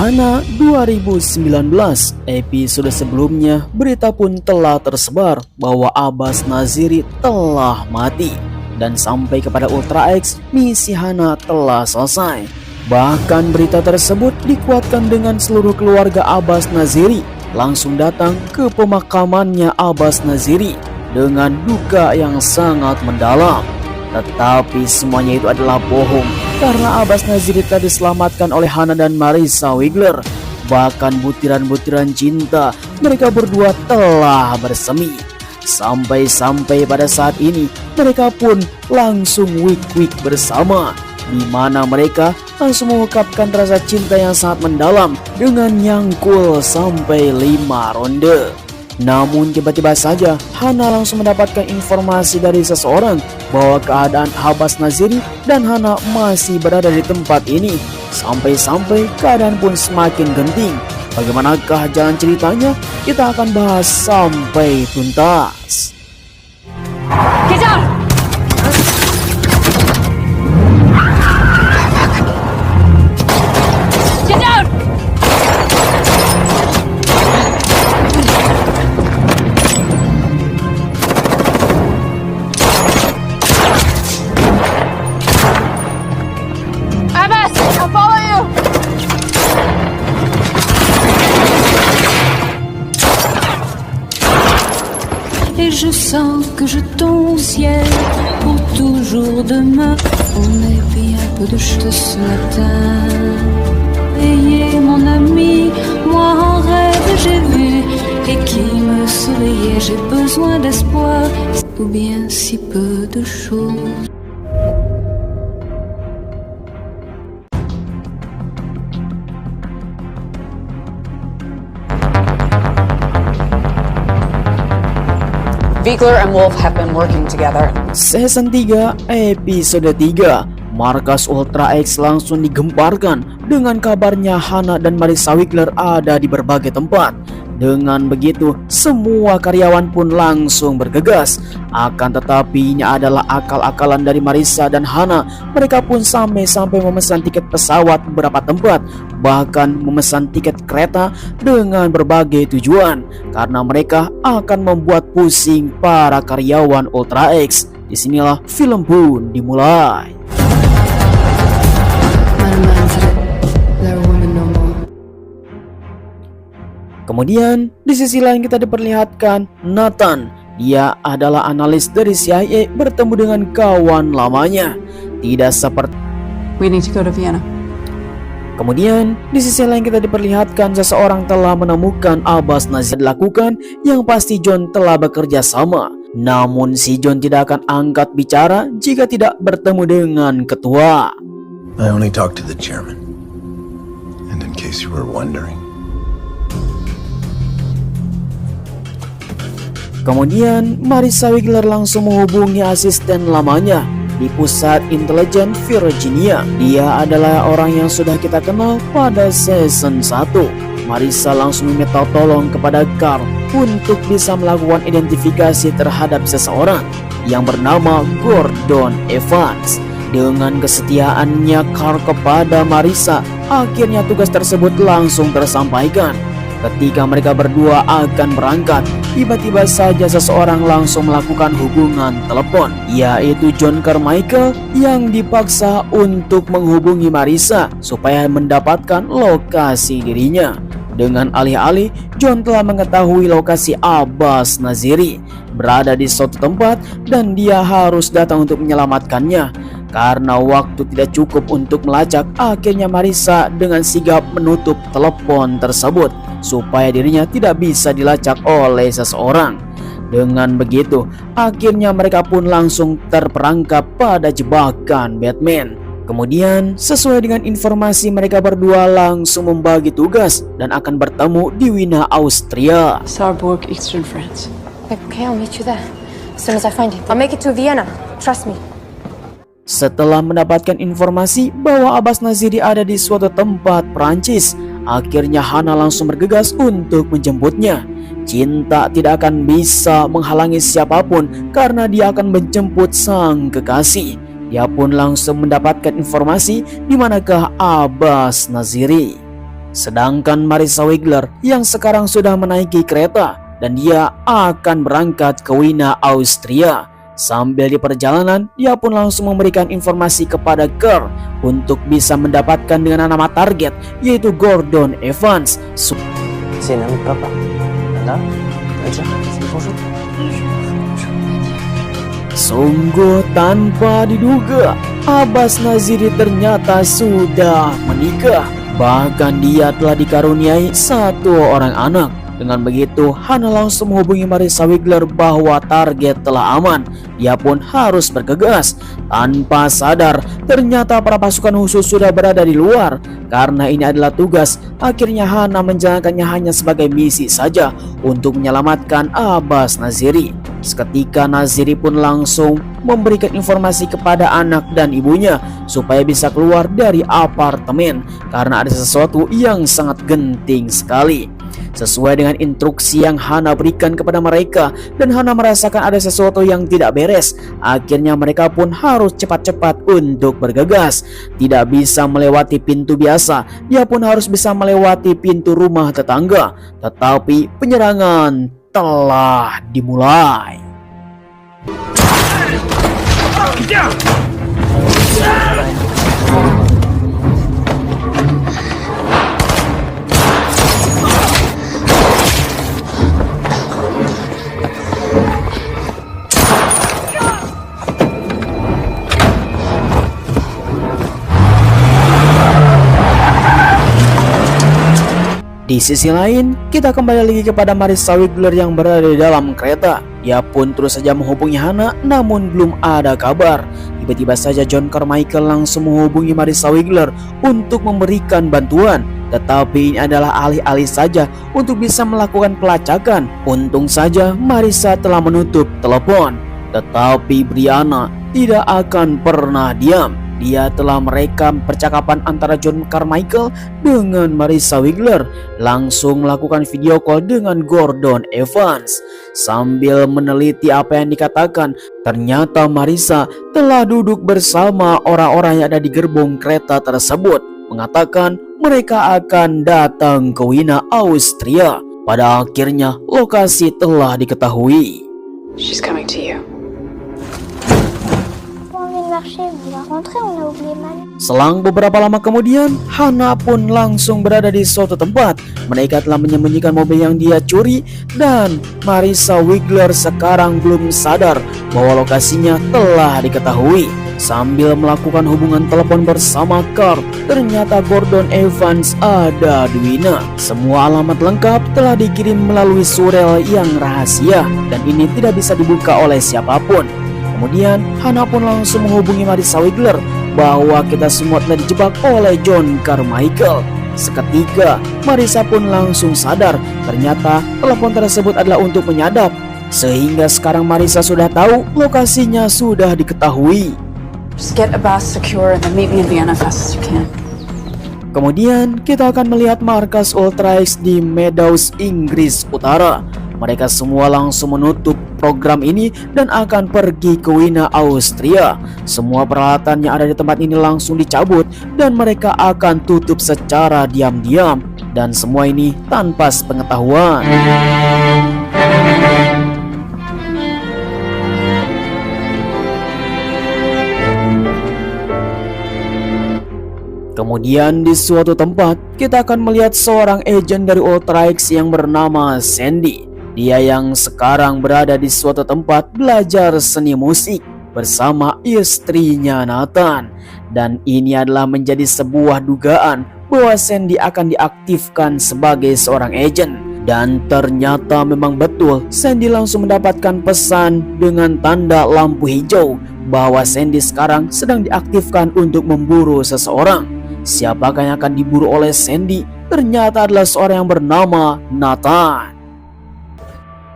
Mana 2019 episode sebelumnya berita pun telah tersebar bahwa Abbas Naziri telah mati. Dan sampai kepada Ultra X, misi Hana telah selesai. Bahkan berita tersebut dikuatkan dengan seluruh keluarga Abbas Naziri langsung datang ke pemakamannya Abbas Naziri dengan duka yang sangat mendalam. Tetapi semuanya itu adalah bohong, karena Abbas Naziri telah diselamatkan oleh Hana dan Marissa Wiggler. Bahkan butiran-butiran cinta mereka berdua telah bersemi. Sampai-sampai pada saat ini mereka pun langsung wik-wik bersama, di mana mereka langsung mengungkapkan rasa cinta yang sangat mendalam dengan nyangkul sampai 5 ronde. Namun tiba-tiba saja Hana langsung mendapatkan informasi dari seseorang bahwa keadaan Abbas Naziri dan Hana masih berada di tempat ini. Sampai-sampai keadaan pun semakin genting. Bagaimanakah jalan ceritanya? Kita akan bahas sampai tuntas. Kejar! Kejar! Abbas, I'll follow you. Et je sens que je tombe au ciel pour toujours demain. On est bien peu de choses ce matin. Veillez mon ami, moi en rêve j'ai vu et qui me souriait. J'ai besoin d'espoir ou bien si peu de choses. Wiggler and Wolf have been working together. Season 3 episode 3, markas Ultra X langsung digemparkan dengan kabarnya Hana dan Marissa Wiggler ada di berbagai tempat. Dengan begitu, semua karyawan pun langsung bergegas. Akan tetapi ini adalah akal-akalan dari Marissa dan Hana. Mereka pun sampai memesan tiket pesawat beberapa tempat, bahkan memesan tiket kereta dengan berbagai tujuan, karena mereka akan membuat pusing para karyawan Ultra X. Disinilah film pun dimulai. Kemudian di sisi lain kita diperlihatkan Nathan. Dia adalah analis dari CIA bertemu dengan kawan lamanya. Tidak seperti We need to go to Vienna. Kemudian di sisi lain kita diperlihatkan seseorang telah menemukan Abbas Naziri dilakukan, yang pasti John telah bekerja sama. Namun si John tidak akan angkat bicara jika tidak bertemu dengan ketua. I only talked to the chairman. And in case you were wondering. Kemudian Marissa Wiggler langsung menghubungi asisten lamanya di pusat intelijen Virginia. Dia adalah orang yang sudah kita kenal pada season 1. Marissa langsung meminta tolong kepada Carl untuk bisa melakukan identifikasi terhadap seseorang yang bernama Gordon Evans. Dengan kesetiaannya Carl kepada Marissa, akhirnya tugas tersebut langsung tersampaikan. Ketika mereka berdua akan berangkat, tiba-tiba saja seseorang langsung melakukan hubungan telepon, yaitu John Carmichael, yang dipaksa untuk menghubungi Marissa supaya mendapatkan lokasi dirinya. Dengan alih-alih, John telah mengetahui lokasi Abbas Naziri berada di suatu tempat dan dia harus datang untuk menyelamatkannya. Karena waktu tidak cukup untuk melacak, akhirnya Marissa dengan sigap menutup telepon tersebut supaya dirinya tidak bisa dilacak oleh seseorang. Dengan begitu, akhirnya mereka pun langsung terperangkap pada jebakan Batman. Kemudian, sesuai dengan informasi, mereka berdua langsung membagi tugas dan akan bertemu di Wina, Austria. Saarburg, Eastern France. Okay, I'll meet you there. As soon as I find him. I'll make it to Vienna. Trust me. Setelah mendapatkan informasi bahwa Abbas Naziri ada di suatu tempat Prancis, akhirnya Hana langsung bergegas untuk menjemputnya. Cinta tidak akan bisa menghalangi siapapun karena dia akan menjemput sang kekasih. Dia pun langsung mendapatkan informasi di manakah Abbas Naziri. Sedangkan Marissa Wigler yang sekarang sudah menaiki kereta dan dia akan berangkat ke Wiener, Austria. Sambil di perjalanan, dia pun langsung memberikan informasi kepada Carl untuk bisa mendapatkan dengan nama target, yaitu Gordon Evans. C'est un ami de papa. Là, aja, bonjour. Sungguh tanpa diduga, Abbas Naziri ternyata sudah menikah. Bahkan dia telah dikaruniai satu orang anak. Dengan begitu, Hana langsung menghubungi Marissa Wigler bahwa target telah aman. Dia pun harus bergegas. Tanpa sadar, ternyata para pasukan khusus sudah berada di luar. Karena ini adalah tugas, akhirnya Hana menjalankannya hanya sebagai misi saja untuk menyelamatkan Abbas Naziri. Seketika Naziri pun langsung memberikan informasi kepada anak dan ibunya supaya bisa keluar dari apartemen karena ada sesuatu yang sangat genting sekali. Sesuai dengan instruksi yang Hana berikan kepada mereka, dan Hana merasakan ada sesuatu yang tidak beres. Akhirnya mereka pun harus cepat-cepat untuk bergegas. Tidak bisa melewati pintu biasa, dia pun harus bisa melewati pintu rumah tetangga. Tetapi penyerangan telah dimulai. Di sisi lain, kita kembali lagi kepada Marissa Wigler yang berada di dalam kereta. Dia pun terus saja menghubungi Hana, namun belum ada kabar. Tiba-tiba saja John Carmichael langsung menghubungi Marissa Wigler untuk memberikan bantuan. Tetapi ini adalah alih-alih saja untuk bisa melakukan pelacakan. Untung saja Marissa telah menutup telepon. Tetapi Brianna tidak akan pernah diam. Dia telah merekam percakapan antara John Carmichael dengan Marissa Wigler, langsung melakukan video call dengan Gordon Evans. Sambil meneliti apa yang dikatakan, ternyata Marissa telah duduk bersama orang-orang yang ada di gerbong kereta tersebut, mengatakan mereka akan datang ke Wiener, Austria. Pada akhirnya lokasi telah diketahui. She's coming to you. Selang beberapa lama kemudian, Hana pun langsung berada di suatu tempat. Mereka telah menyembunyikan mobil yang dia curi, dan Marissa Wigler sekarang belum sadar bahwa lokasinya telah diketahui. Sambil melakukan hubungan telepon bersama Carl, ternyata Gordon Evans ada di Wiener. Semua alamat lengkap telah dikirim melalui surel yang rahasia, dan ini tidak bisa dibuka oleh siapapun. Kemudian Hana pun langsung menghubungi Marissa Wigler bahwa kita semua telah dijebak oleh John Carmichael. Seketika Marissa pun langsung sadar ternyata telepon tersebut adalah untuk menyadap. Sehingga sekarang Marissa sudah tahu lokasinya sudah diketahui. Just get Abbas secure and then meet me in Vienna as fast as you can. Kemudian kita akan melihat markas Ultra X di Meadows, Inggris Utara. Mereka semua langsung menutup program ini dan akan pergi ke Wiener, Austria. Semua peralatan yang ada di tempat ini langsung dicabut dan mereka akan tutup secara diam-diam. Dan semua ini tanpa sepengetahuan. Kemudian di suatu tempat, kita akan melihat seorang agen dari Ultra X yang bernama Sandy. Dia yang sekarang berada di suatu tempat belajar seni musik bersama istrinya Nathan. Dan ini adalah menjadi sebuah dugaan bahwa Sandy akan diaktifkan sebagai seorang agen. Dan ternyata memang betul, Sandy langsung mendapatkan pesan dengan tanda lampu hijau bahwa Sandy sekarang sedang diaktifkan untuk memburu seseorang. Siapakah yang akan diburu oleh Sandy? Ternyata adalah seorang yang bernama Nathan.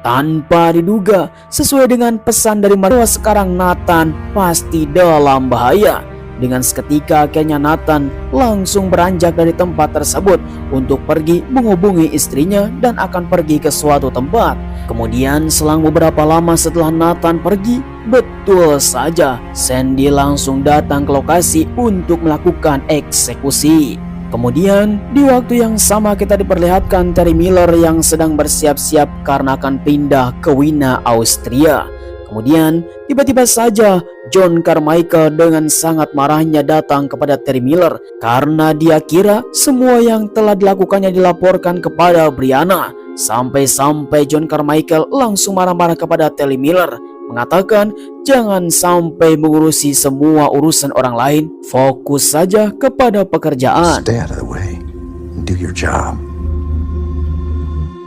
Tanpa diduga, sesuai dengan pesan dari bahwa sekarang Nathan pasti dalam bahaya. Dengan seketika akhirnya Nathan langsung beranjak dari tempat tersebut untuk pergi menghubungi istrinya dan akan pergi ke suatu tempat. Kemudian selang beberapa lama setelah Nathan pergi, betul saja Sandy langsung datang ke lokasi untuk melakukan eksekusi. Kemudian di waktu yang sama kita diperlihatkan Terry Miller yang sedang bersiap-siap karena akan pindah ke Wina, Austria. Kemudian tiba-tiba saja John Carmichael dengan sangat marahnya datang kepada Terry Miller karena dia kira semua yang telah dilakukannya dilaporkan kepada Brianna. Sampai-sampai John Carmichael langsung marah-marah kepada Terry Miller, mengatakan jangan sampai mengurusi semua urusan orang lain, fokus saja kepada pekerjaan. Stay out of the way and do your job.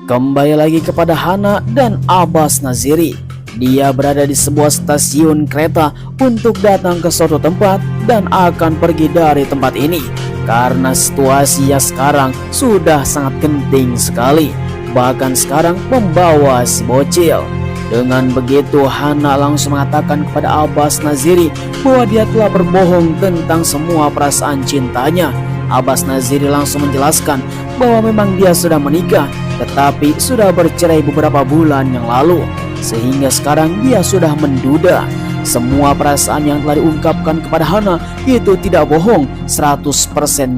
Kembali lagi kepada Hana dan Abbas Naziri. Dia berada di sebuah stasiun kereta untuk datang ke suatu tempat dan akan pergi dari tempat ini karena situasinya sekarang sudah sangat genting sekali, bahkan sekarang membawa si bocil. Dengan begitu Hana langsung mengatakan kepada Abbas Naziri bahwa dia telah berbohong tentang semua perasaan cintanya. Abbas Naziri langsung menjelaskan bahwa memang dia sudah menikah tetapi sudah bercerai beberapa bulan yang lalu, sehingga sekarang dia sudah menduda. Semua perasaan yang telah diungkapkan kepada Hana itu tidak bohong, 100%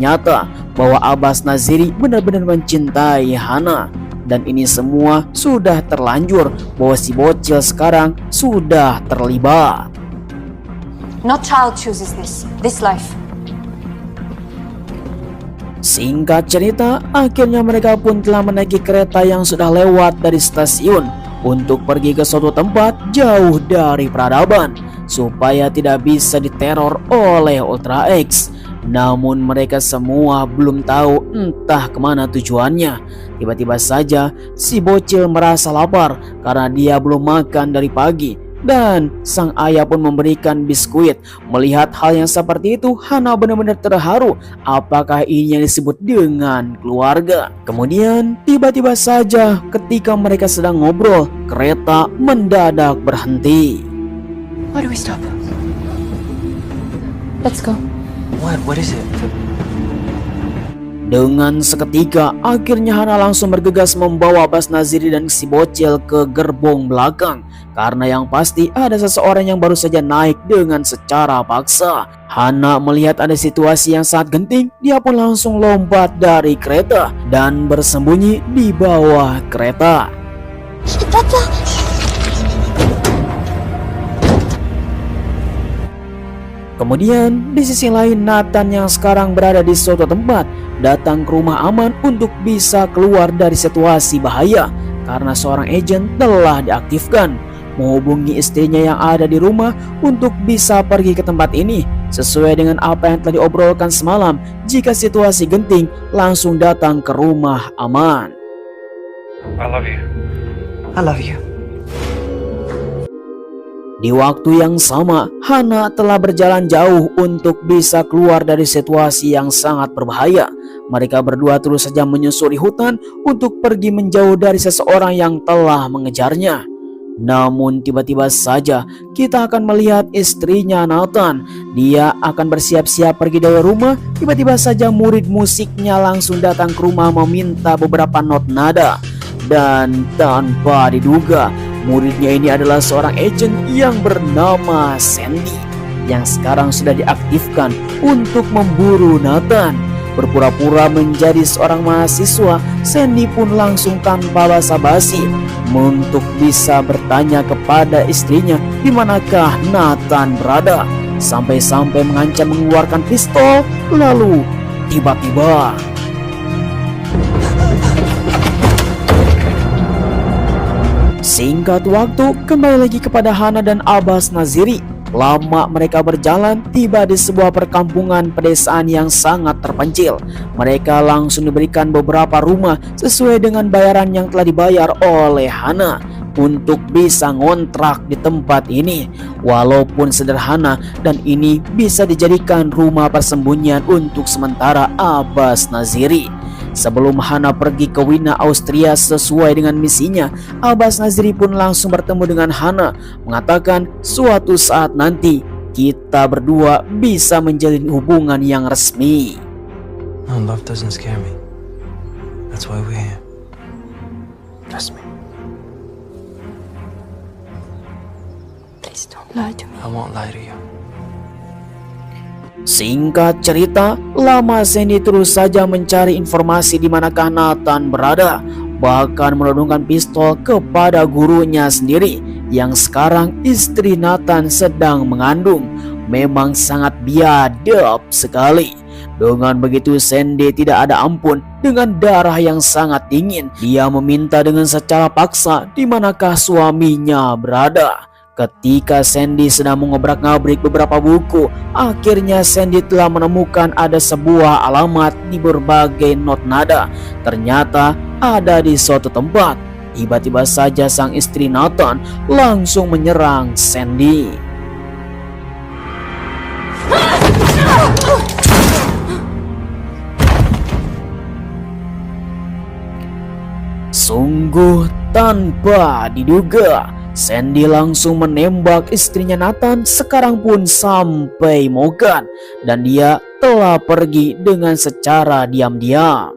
nyata bahwa Abbas Naziri benar-benar mencintai Hana. Dan ini semua sudah terlanjur bahwa si bocil sekarang sudah terlibat. No child chooses this life. Singkat cerita, akhirnya mereka pun telah menaiki kereta yang sudah lewat dari stasiun untuk pergi ke suatu tempat jauh dari peradaban supaya tidak bisa diteror oleh Ultra X. Namun mereka semua belum tahu entah kemana tujuannya. Tiba-tiba saja si bocil merasa lapar karena dia belum makan dari pagi, dan sang ayah pun memberikan biskuit. Melihat hal yang seperti itu, Hana benar-benar terharu. Apakah ini yang disebut dengan keluarga? Kemudian tiba-tiba saja ketika mereka sedang ngobrol, kereta mendadak berhenti. Why do we stop? Let's go. What is it? Dengan seketika, akhirnya Hana langsung bergegas membawa Abbas Naziri dan si bocil ke gerbong belakang. Karena yang pasti ada seseorang yang baru saja naik dengan secara paksa. Hana melihat ada situasi yang sangat genting, dia pun langsung lompat dari kereta dan bersembunyi di bawah kereta. Kemudian di sisi lain, Nathan yang sekarang berada di suatu tempat datang ke rumah aman untuk bisa keluar dari situasi bahaya karena seorang agen telah diaktifkan, menghubungi istrinya yang ada di rumah untuk bisa pergi ke tempat ini sesuai dengan apa yang telah diobrolkan semalam. Jika situasi genting, langsung datang ke rumah aman. I love you. I love you. Di waktu yang sama, Hana telah berjalan jauh untuk bisa keluar dari situasi yang sangat berbahaya. Mereka berdua terus saja menyusuri hutan untuk pergi menjauh dari seseorang yang telah mengejarnya. Namun tiba-tiba saja kita akan melihat istrinya Nathan. Dia akan bersiap-siap pergi dari rumah. Tiba-tiba saja murid musiknya langsung datang ke rumah meminta beberapa not nada. Dan tanpa diduga, muridnya ini adalah seorang agen yang bernama Sandy yang sekarang sudah diaktifkan untuk memburu Nathan. Berpura-pura menjadi seorang mahasiswa, Sandy pun langsung tanpa basa-basi untuk bisa bertanya kepada istrinya di manakah Nathan berada, sampai-sampai mengancam mengeluarkan pistol. Lalu tiba-tiba singkat waktu, kembali lagi kepada Hana dan Abbas Naziri. Lama mereka berjalan, tiba di sebuah perkampungan pedesaan yang sangat terpencil. Mereka langsung diberikan beberapa rumah sesuai dengan bayaran yang telah dibayar oleh Hana untuk bisa ngontrak di tempat ini. Walaupun sederhana, dan ini bisa dijadikan rumah persembunyian untuk sementara Abbas Naziri. Sebelum Hana pergi ke Wina, Austria sesuai dengan misinya, Abbas Naziri pun langsung bertemu dengan Hana, mengatakan suatu saat nanti kita berdua bisa menjalin hubungan yang resmi. No, love doesn't scare me. That's why we're here. Trust me. Please don't lie to me. I won't lie to you. Singkat cerita, lama Sandy terus saja mencari informasi di manakah Nathan berada, bahkan menodongkan pistol kepada gurunya sendiri yang sekarang istri Nathan sedang mengandung. Memang sangat biadab sekali. Dengan begitu Sandy tidak ada ampun. Dengan darah yang sangat dingin, dia meminta dengan secara paksa di manakah suaminya berada. Ketika Sandy sedang mengobrak-ngabrik beberapa buku, akhirnya Sandy telah menemukan ada sebuah alamat di berbagai not nada. Ternyata ada di suatu tempat. Tiba-tiba saja sang istri Nathan langsung menyerang Sandy. Sungguh tanpa diduga, Sandy langsung menembak istrinya Nathan, sekarang pun sampai mogan, dan dia telah pergi dengan secara diam-diam.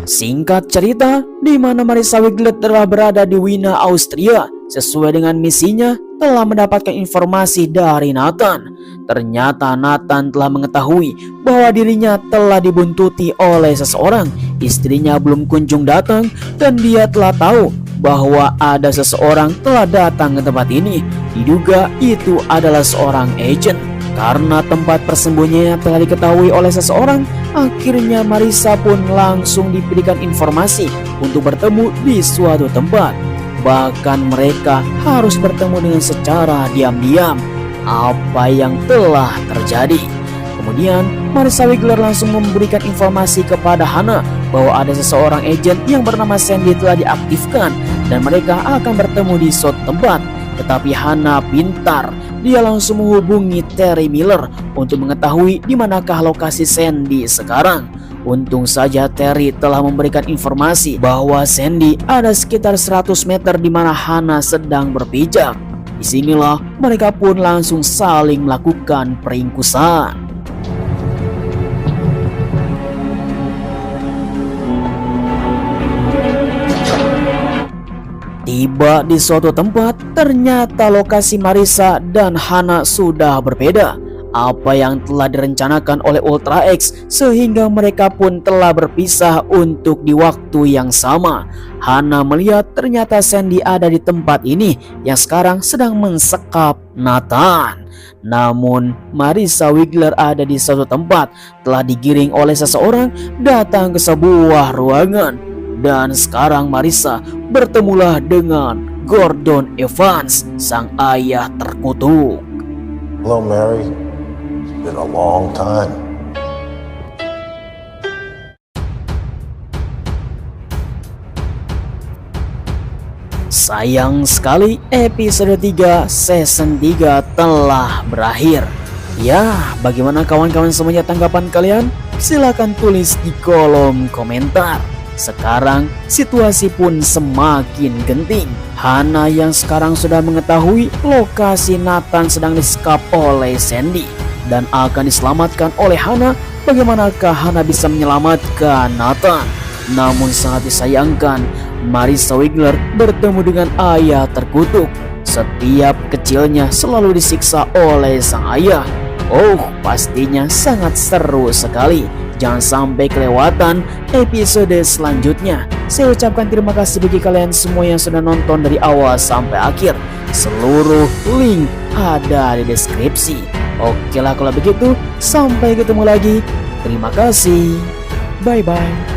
Singkat cerita, di mana Marissa Wiglet telah berada di Wiener, Austria, sesuai dengan misinya, telah mendapatkan informasi dari Nathan. Ternyata Nathan telah mengetahui bahwa dirinya telah dibuntuti oleh seseorang. Istrinya belum kunjung datang dan dia telah tahu bahwa ada seseorang telah datang ke tempat ini. Diduga itu adalah seorang agent. Karena tempat persembunyiannya telah diketahui oleh seseorang, akhirnya Marissa pun langsung diberikan informasi untuk bertemu di suatu tempat. Bahkan mereka harus bertemu dengan secara diam-diam. Apa yang telah terjadi? Kemudian Marissa Wigler langsung memberikan informasi kepada Hannah bahwa ada seseorang agen yang bernama Sandy telah diaktifkan dan mereka akan bertemu di suatu tempat. Tetapi Hannah pintar, dia langsung menghubungi Terry Miller untuk mengetahui di manakah lokasi Sandy sekarang. Untung saja Terry telah memberikan informasi bahwa Sandy ada sekitar 100 meter di mana Hannah sedang berpijak. Disinilah mereka pun langsung saling melakukan peringkusan. Tiba di suatu tempat, ternyata lokasi Marissa dan Hannah sudah berbeda. Apa yang telah direncanakan oleh Ultra X sehingga mereka pun telah berpisah untuk di waktu yang sama. Hannah melihat ternyata Sandy ada di tempat ini yang sekarang sedang mensekap Nathan. Namun Marissa Wigler ada di suatu tempat telah digiring oleh seseorang datang ke sebuah ruangan. Dan sekarang Marissa bertemulah dengan Gordon Evans, sang ayah terkutuk. Hello, Mary. It's been a long time. Sayang sekali episode 3 season 3 telah berakhir. Ya, bagaimana kawan-kawan semuanya tanggapan kalian? Silahkan tulis di kolom komentar. Sekarang situasi pun semakin genting. Hannah yang sekarang sudah mengetahui lokasi Nathan sedang disekap oleh Sandy dan akan diselamatkan oleh Hannah. Bagaimanakah Hannah bisa menyelamatkan Nathan? Namun sangat disayangkan, Marissa Wigler bertemu dengan ayah terkutuk. Setiap kecilnya selalu disiksa oleh sang ayah. Oh, pastinya sangat seru sekali. Jangan sampai kelewatan episode selanjutnya. Saya ucapkan terima kasih bagi kalian semua yang sudah nonton dari awal sampai akhir. Seluruh link ada di deskripsi. Oke lah kalau begitu, sampai ketemu lagi. Terima kasih. Bye-bye.